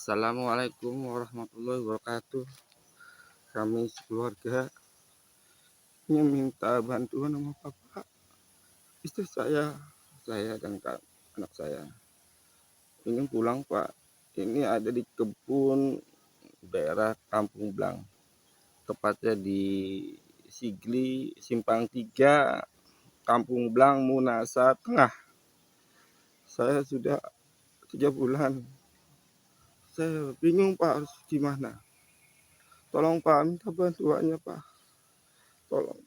Assalamualaikum warahmatullahi wabarakatuh. Kami sekeluarga ingin minta bantuan sama Bapak, istri saya dan anak saya. Ingin pulang, Pak. Ini ada di kebun daerah Kampung Blang, tepatnya di Sigli Simpang 3, Kampung Blang, Munasa Tengah. Saya sudah 3 bulan. Saya bingung, Pak, harus gimana. Tolong, Pak, minta bantuannya, Pak. Tolong.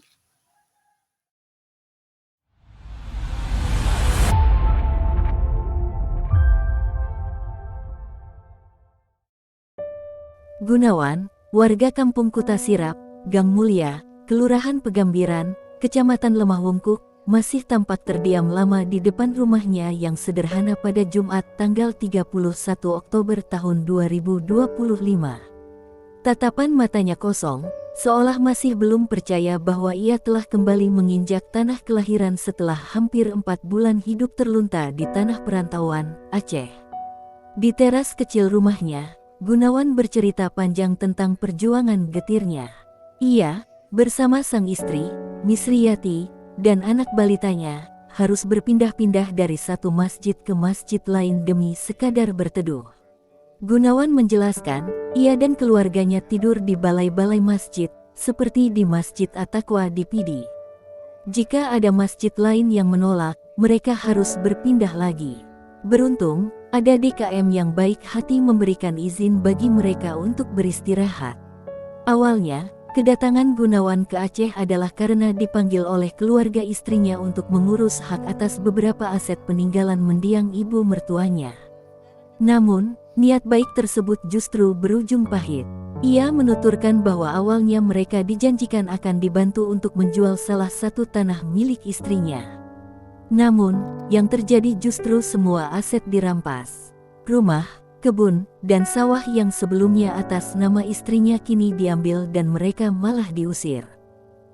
Gunawan, warga Kampung Kuta Sirap, Gang Mulia, Kelurahan Pegambiran, Kecamatan Lemah Wungkuk, masih tampak terdiam lama di depan rumahnya yang sederhana pada Jumat tanggal 31 Oktober tahun 2025. Tatapan matanya kosong, seolah masih belum percaya bahwa ia telah kembali menginjak tanah kelahiran setelah hampir 4 bulan hidup terlunta di tanah perantauan, Aceh. Di teras kecil rumahnya, Gunawan bercerita panjang tentang perjuangan getirnya. Ia, bersama sang istri, Misriyati, dan anak balitanya, harus berpindah-pindah dari satu masjid ke masjid lain demi sekadar berteduh. Gunawan menjelaskan, ia dan keluarganya tidur di balai-balai masjid, seperti di Masjid At-Taqwa di Pidi. Jika ada masjid lain yang menolak, mereka harus berpindah lagi. Beruntung, ada DKM yang baik hati memberikan izin bagi mereka untuk beristirahat. Awalnya, kedatangan Gunawan ke Aceh adalah karena dipanggil oleh keluarga istrinya untuk mengurus hak atas beberapa aset peninggalan mendiang ibu mertuanya. Namun, niat baik tersebut justru berujung pahit. Ia menuturkan bahwa awalnya mereka dijanjikan akan dibantu untuk menjual salah satu tanah milik istrinya. Namun, yang terjadi justru semua aset dirampas. Rumah, kebun, dan sawah yang sebelumnya atas nama istrinya kini diambil dan mereka malah diusir.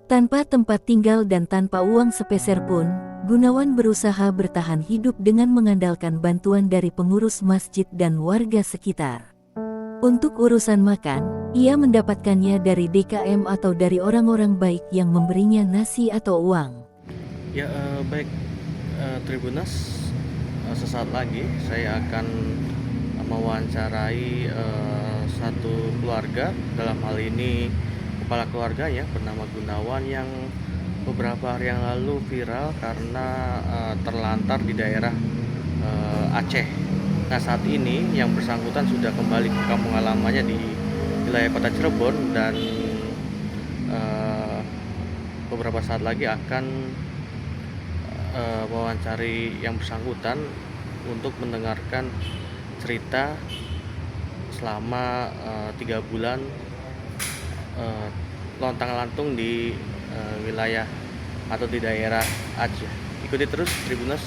Tanpa tempat tinggal dan tanpa uang sepeser pun, Gunawan berusaha bertahan hidup dengan mengandalkan bantuan dari pengurus masjid dan warga sekitar. Untuk urusan makan, ia mendapatkannya dari DKM atau dari orang-orang baik yang memberinya nasi atau uang. Ya, baik. Tribunas, sesaat lagi saya akan mewawancarai satu keluarga, dalam hal ini kepala keluarganya bernama Gunawan yang beberapa hari yang lalu viral karena terlantar di daerah Aceh. Nah, saat ini yang bersangkutan sudah kembali ke kampung halamannya di wilayah kota Cirebon dan beberapa saat lagi akan mewawancari yang bersangkutan untuk mendengarkan cerita selama 3 bulan lontang-lantung di wilayah atau di daerah Aceh. Ikuti terus Tribuners.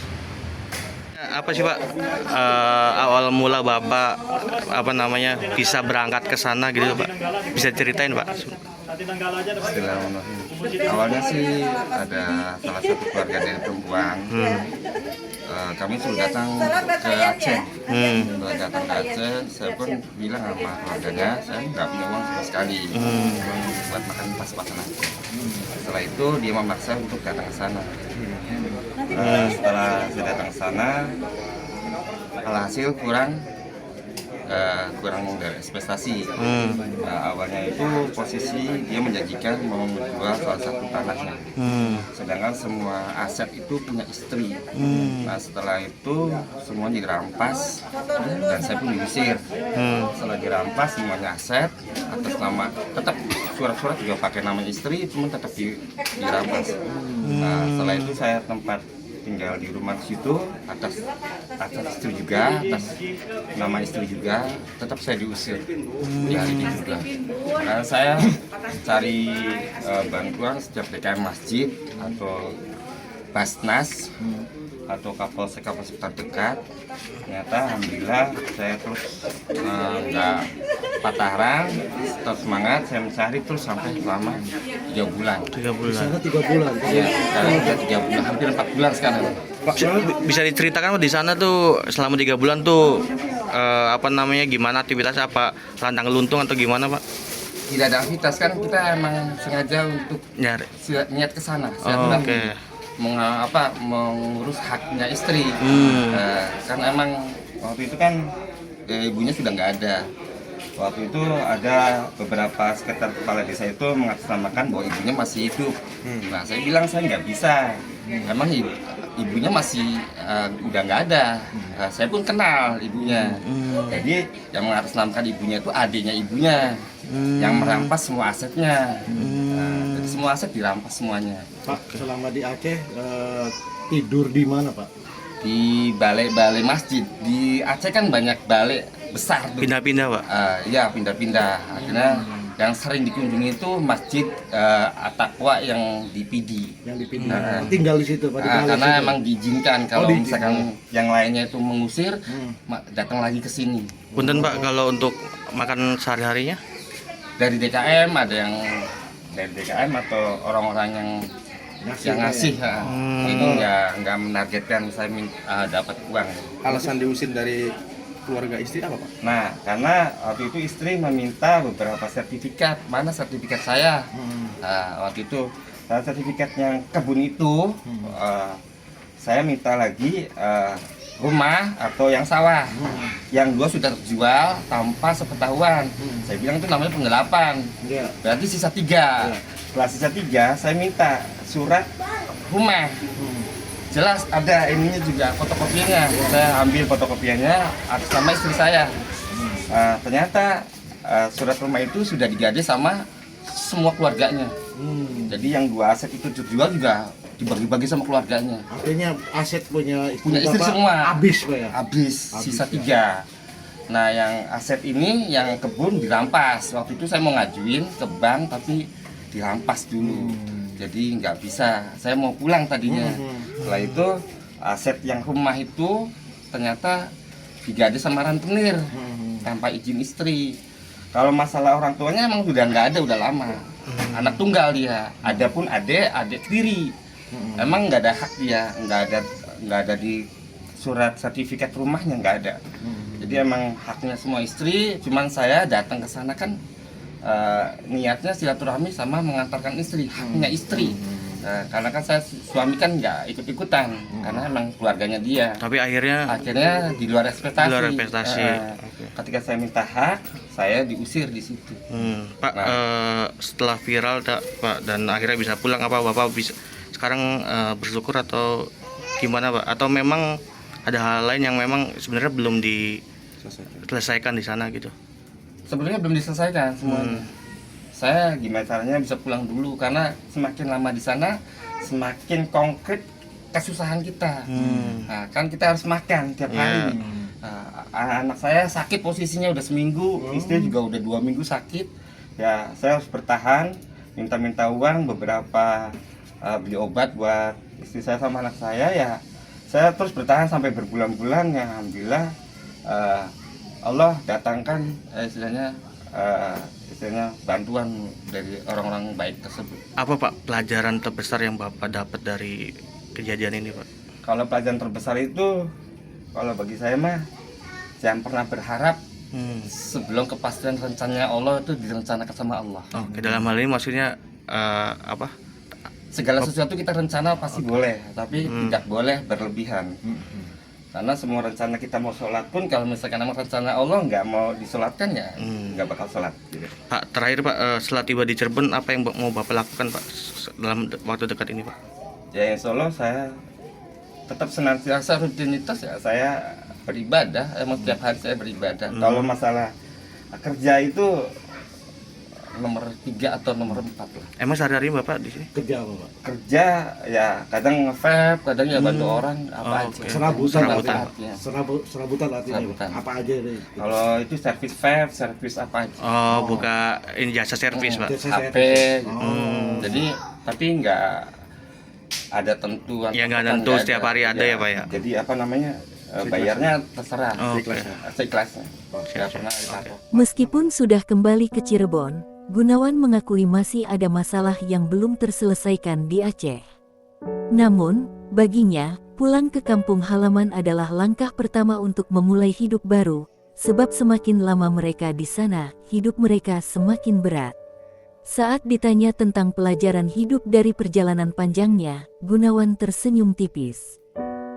Apa sih Pak awal mula Bapak bisa berangkat ke sana gitu Pak? Bisa ceritain Pak? Bismillahirrahmanirrahim. Awalnya sih ada salah satu keluarga dari perempuan. Kami sudah datang ke Aceh. Setelah datang ke Aceh, saya pun bilang sama keluarganya, saya nggak punya uang sama sekali buat makan pas-pasan aja. Setelah itu dia memaksa untuk datang ke sana. Setelah saya datang ke sana, alhasil kurang dari ekspektasi. Nah, awalnya itu posisi dia menjanjikan mau menjual salah satu tanahnya, sedangkan semua aset itu punya istri. Nah, setelah itu semuanya dirampas dan saya pun diusir. Setelah dirampas semuanya aset atas nama, tetap surat-surat juga pakai nama istri, cuma tetap dirampas. Nah, setelah itu saya tempat tinggal di rumah situ atas istri juga, atas nama istri juga, tetap saya diusir di hari ini juga. Karena saya cari bantuan setiap DKM masjid atau Basnas atau Kapolsek terdekat. Ternyata alhamdulillah saya terus nggak patah arang, tetap semangat, saya mencari terus sampai selama 3 bulan. 3 bulan. Sana 3 bulan. Ya, sekarang udah 3 bulan, hampir 4 bulan sekarang. Bisa diceritakan di sana tuh selama 3 bulan tuh apa namanya, gimana aktivitasnya, apa landang luntung atau gimana Pak? Tidak ada aktivitas kan, kita emang sengaja untuk Nyari. niat ke sana. Oh, oke. Mengurus haknya istri. Kan emang waktu itu kan ibunya sudah nggak ada. Waktu itu ada beberapa sekitar kepala desa itu mengatasnamakan bahwa ibunya masih hidup. Nah, saya bilang saya nggak bisa. Emang ibunya masih udah nggak ada. Nah, saya pun kenal ibunya. Jadi yang mengatasnamakan ibunya itu adiknya ibunya yang merampas semua asetnya. Jadi semua aset dirampas semuanya. Pak, selama di Aceh tidur di mana Pak? Di balai-balai masjid. Di Aceh kan banyak balai besar tuh. Pindah-pindah Pak? Ya pindah-pindah. Akhirnya yang sering dikunjungi itu masjid At-Taqwa yang di Pidi. Yang dipindah. Tinggal di situ Pak? Karena situ. emang diizinkan kalau diizinkan. misalkan yang lainnya itu mengusir, datang lagi ke sini. Punten Pak, kalau untuk makan sehari-harinya? Dari DKM ada yang dari DKM atau orang-orang yang ngasih. Ini nggak menargetkan saya dapat uang. Alasan diusir dari keluarga istri apa Pak? Nah, karena waktu itu istri meminta beberapa sertifikat. Mana sertifikat saya? Nah, waktu itu sertifikat yang kebun itu, saya minta lagi rumah atau yang sawah. Yang dua sudah terjual tanpa sepengetahuan. Saya bilang itu namanya penggelapan. Iya. Berarti sisa 3. Setelah sisa 3, saya minta surat rumah. Jelas ada ininya juga, fotokopinya. Saya ambil fotokopiannya atas nama istri saya. Ternyata surat rumah itu sudah digadai sama semua keluarganya. Jadi yang 2 aset itu terjual juga dibagi-bagi sama keluarganya. Artinya aset punya Punya istri Bapak semua. habis Pak ya? Habis, sisa 3. Nah, yang aset ini, yang kebun dirampas. Waktu itu saya mau ngajuin ke bank tapi dirampas dulu. Jadi nggak bisa. Saya mau pulang tadinya. Setelah itu aset yang rumah itu ternyata digadai sama rentenir tanpa izin istri. Kalau masalah orang tuanya emang sudah nggak ada, udah lama. Anak tunggal dia. Adapun adik tiri. Emang nggak ada hak dia, nggak ada di surat sertifikat rumahnya, nggak ada. Jadi emang haknya semua istri. Cuman saya datang ke sana kan niatnya silaturahmi sama mengantarkan istri, haknya istri. Karena kan saya suami kan nggak ikut-ikutan, karena emang keluarganya dia. Tapi akhirnya Di luar ekspektasi. Di luar ekspektasi. Ketika saya minta hak, saya diusir di situ. Pak, setelah viral Pak dan akhirnya bisa pulang, apa Bapak bisa sekarang bersyukur atau gimana Pak? Atau memang ada hal lain yang memang sebenarnya belum diselesaikan di sana gitu? Sebenarnya belum diselesaikan semuanya. Saya gimana caranya bisa pulang dulu, karena semakin lama di sana semakin konkret kesusahan kita. Nah, kan kita harus makan tiap hari. Anak saya sakit posisinya udah seminggu, istri juga udah 2 minggu sakit. Ya, saya harus bertahan, minta uang beberapa, beli obat buat istri saya sama anak saya. Ya, saya terus bertahan sampai berbulan-bulan. Ya, alhamdulillah Allah datangkan istilahnya bantuan dari orang-orang baik tersebut. Apa Pak pelajaran terbesar yang Bapak dapat dari kejadian ini Pak? Kalau pelajaran terbesar itu, kalau bagi saya mah jangan pernah berharap sebelum kepastian rencananya Allah itu direncanakan sama Allah. Oke, dalam hal ini maksudnya apa? Segala sesuatu kita rencana pasti boleh, tapi tidak boleh berlebihan. Karena semua rencana kita mau sholat pun, kalau misalkan nama rencana Allah nggak mau disolatkan, ya nggak bakal sholat. Pak, terakhir Pak, setelah tiba di Cirebon, apa yang mau Bapak lakukan Pak dalam waktu dekat ini Pak? Ya, insya Allah saya tetap senantiasa rutinitas, ya saya beribadah. Emang setiap hari saya beribadah. Kalau masalah kerja itu nomor 3 atau nomor 4 lah. Emang sehari-hari Bapak di sini? Kerja apa Pak? Kerja ya kadang nge-vape, kadang ya bantu orang apa aja. Oke. Serabutan. Artinya. Serabutan artinya Pak? Serabutan. Apa aja deh? Kalau itu servis vape, servis apa aja. Buka ini jasa servis Pak. Jasa HP gitu. Jadi tapi nggak ada tentuan. Ya, nggak tentu setiap hari ada ya, Pak ya. Jadi apa namanya, bayarnya terserah. Oke. Seikhlasnya. Siap, Nggak pernah siap. dipatok. Meskipun sudah kembali ke Cirebon, Gunawan mengakui masih ada masalah yang belum terselesaikan di Aceh. Namun, baginya, pulang ke kampung halaman adalah langkah pertama untuk memulai hidup baru, sebab semakin lama mereka di sana, hidup mereka semakin berat. Saat ditanya tentang pelajaran hidup dari perjalanan panjangnya, Gunawan tersenyum tipis.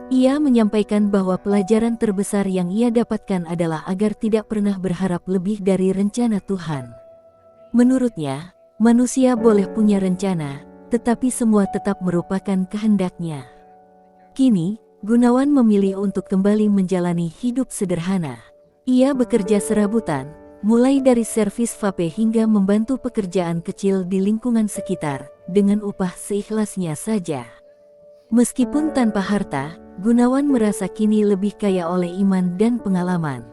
Ia menyampaikan bahwa pelajaran terbesar yang ia dapatkan adalah agar tidak pernah berharap lebih dari rencana Tuhan. Menurutnya, manusia boleh punya rencana, tetapi semua tetap merupakan kehendaknya. Kini, Gunawan memilih untuk kembali menjalani hidup sederhana. Ia bekerja serabutan, mulai dari servis vape hingga membantu pekerjaan kecil di lingkungan sekitar, dengan upah seikhlasnya saja. Meskipun tanpa harta, Gunawan merasa kini lebih kaya oleh iman dan pengalaman.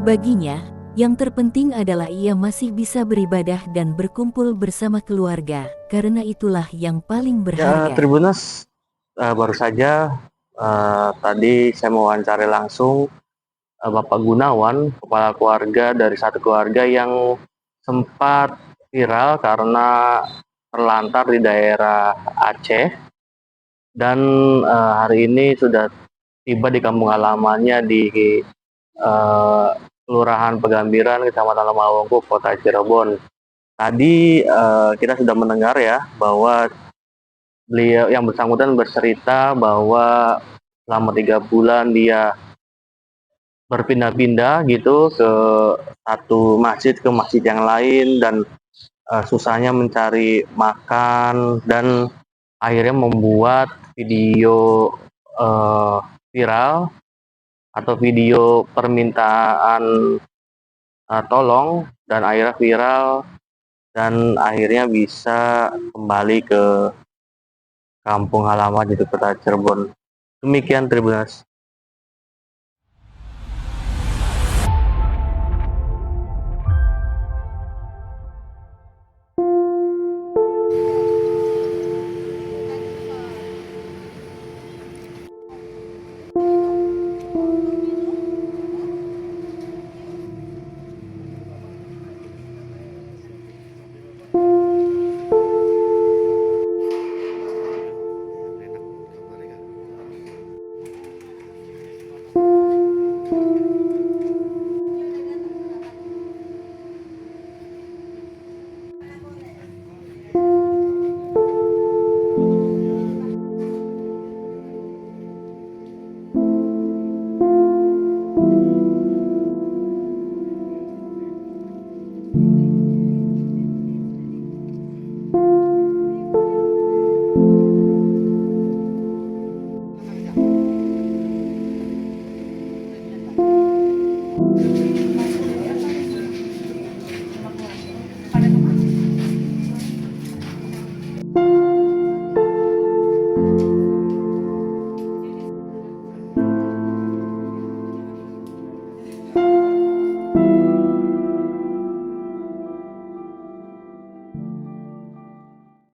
Baginya, yang terpenting adalah ia masih bisa beribadah dan berkumpul bersama keluarga, karena itulah yang paling berharga. Tribuners, baru saja tadi saya mewawancari langsung Bapak Gunawan, kepala keluarga dari satu keluarga yang sempat viral karena terlantar di daerah Aceh. Dan hari ini sudah tiba di kampung halamannya di Kelurahan Pegambiran, Kecamatan Lemahwungkuk, Kota Cirebon. Tadi kita sudah mendengar ya bahwa beliau yang bersangkutan bercerita bahwa selama 3 bulan dia berpindah-pindah gitu ke satu masjid ke masjid yang lain, dan susahnya mencari makan, dan akhirnya membuat video viral atau video permintaan tolong, dan akhirnya viral, dan akhirnya bisa kembali ke kampung halaman di Kota Cirebon. Demikian Tribuners.